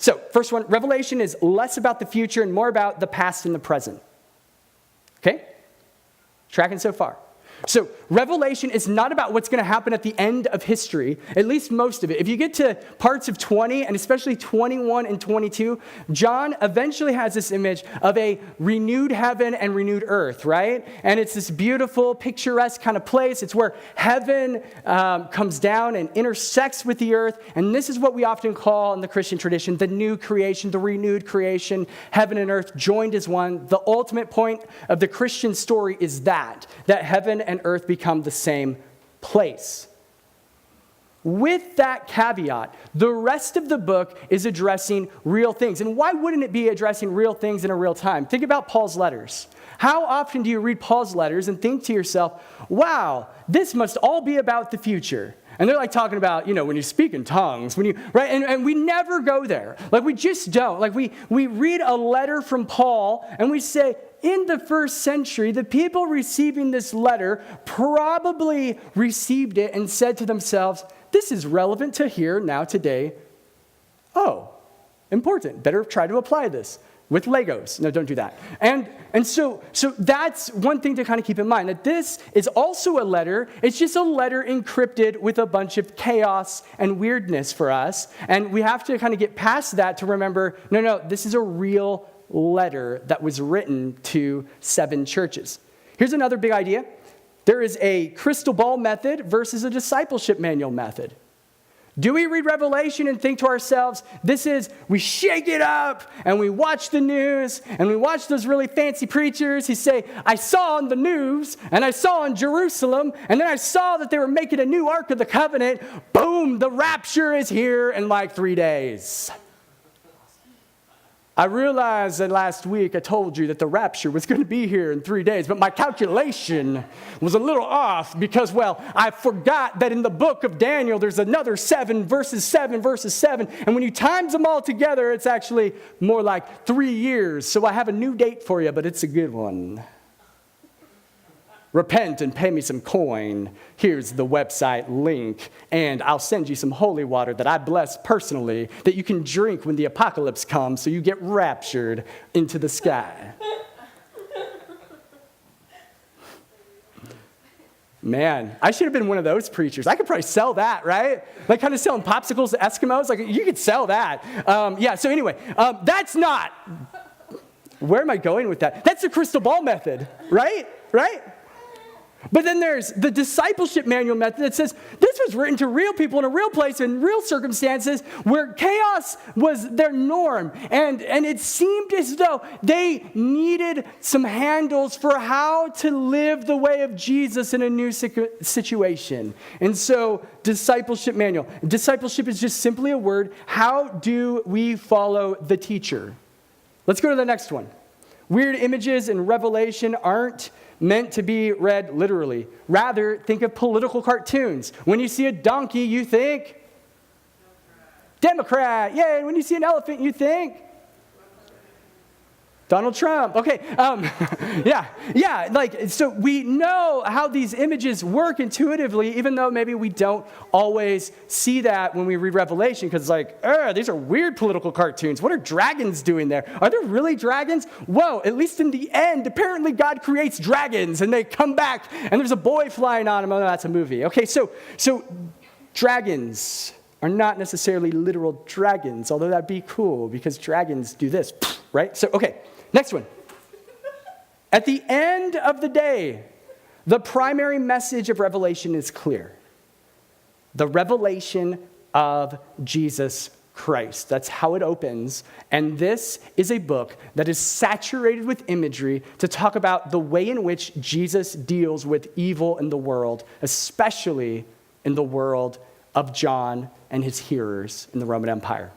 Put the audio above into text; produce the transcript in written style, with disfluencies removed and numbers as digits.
So, first one, Revelation is less about the future and more about the past and the present. Okay? Tracking so far. So, Revelation is not about what's going to happen at the end of history, at least most of it. If you get to parts of 20, and especially 21 and 22, John eventually has this image of a renewed heaven and renewed earth, right? And it's this beautiful, picturesque kind of place. It's where heaven comes down and intersects with the earth. And this is what we often call in the Christian tradition the new creation, the renewed creation, heaven and earth joined as one. The ultimate point of the Christian story is that heaven and earth become the same place. With that caveat, the rest of the book is addressing real things. And why wouldn't it be addressing real things in a real time? Think about Paul's letters. How often do you read Paul's letters and think to yourself, wow, this must all be about the future? And they're like talking about, when you speak in tongues, right? And we never go there. Like we just don't. Like we read a letter from Paul and we say, in the first century, the people receiving this letter probably received it and said to themselves, this is relevant to here, now, today. Oh, important. Better try to apply this with Legos. No, don't do that. And so that's one thing to kind of keep in mind, that this is also a letter. It's just a letter encrypted with a bunch of chaos and weirdness for us. And we have to kind of get past that to remember, no, this is a real letter that was written to 7 churches. Here's another big idea. There is a crystal ball method versus a discipleship manual method. Do we read Revelation and think to ourselves, we shake it up and we watch the news and we watch those really fancy preachers who say, I saw on the news and I saw in Jerusalem and then I saw that they were making a new Ark of the Covenant. Boom, the rapture is here in like 3 days. I realized that last week I told you that the rapture was going to be here in 3 days, but my calculation was a little off because, I forgot that in the book of Daniel, there's another 7 verses 7 verses 7, and when you times them all together, it's actually more like 3 years. So I have a new date for you, but it's a good one. Repent and pay me some coin. Here's the website link, and I'll send you some holy water that I bless personally that you can drink when the apocalypse comes so you get raptured into the sky. Man, I should have been one of those preachers. I could probably sell that, right? Like kind of selling popsicles to Eskimos. Like you could sell that. So anyway, that's not. Where am I going with that? That's the crystal ball method, right? Right? But then there's the discipleship manual method that says this was written to real people in a real place in real circumstances where chaos was their norm. And it seemed as though they needed some handles for how to live the way of Jesus in a new situation. And so discipleship manual. Discipleship is just simply a word. How do we follow the teacher? Let's go to the next one. Weird images in Revelation aren't meant to be read literally. Rather, think of political cartoons. When you see a donkey, you think Democrat. Yay. When you see an elephant, you think Donald Trump. Okay. So we know how these images work intuitively, even though maybe we don't always see that when we read Revelation, because these are weird political cartoons. What are dragons doing there? Are there really dragons? Whoa, at least in the end, apparently God creates dragons and they come back and there's a boy flying on them. Oh, no, that's a movie. Okay, so dragons are not necessarily literal dragons, although that'd be cool because dragons do this, right? So, okay. Next one. At the end of the day, the primary message of Revelation is clear. The revelation of Jesus Christ. That's how it opens. And this is a book that is saturated with imagery to talk about the way in which Jesus deals with evil in the world, especially in the world of John and his hearers in the Roman Empire.